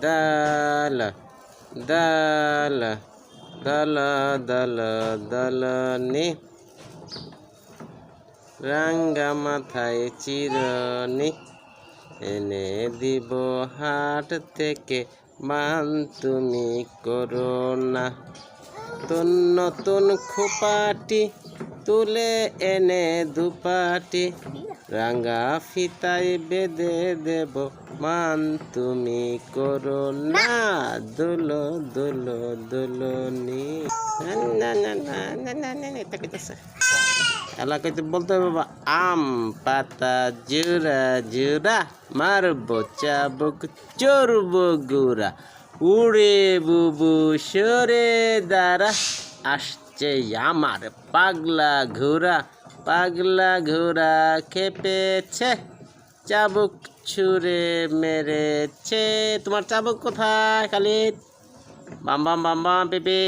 দাল দাল দাল দাল দালনি রাঙ্গা মাথায় চিরনি এনে দিব হাট থেকে মান তুমি করো না নতুন খোপাটি তুলে এনে দুপাটি রাঙ্গা ফিতায় বেঁধে দেব মান তুমি করো না দুলো দুলো দুলনি এলাকাতে বলতে হবে বাবা আম পাতা জোড়া জোড়া মারবো চাবুক চড়বো গুড়া উড়ে বুবু সরে দাঁড়া আসছে আমার পাগলা ঘোড়া খেপেছে চাবুক ছুঁড়ে মেরেছে তোমার চাবুক কোথায় খালিদ বাম বাম বাম বাম পেপে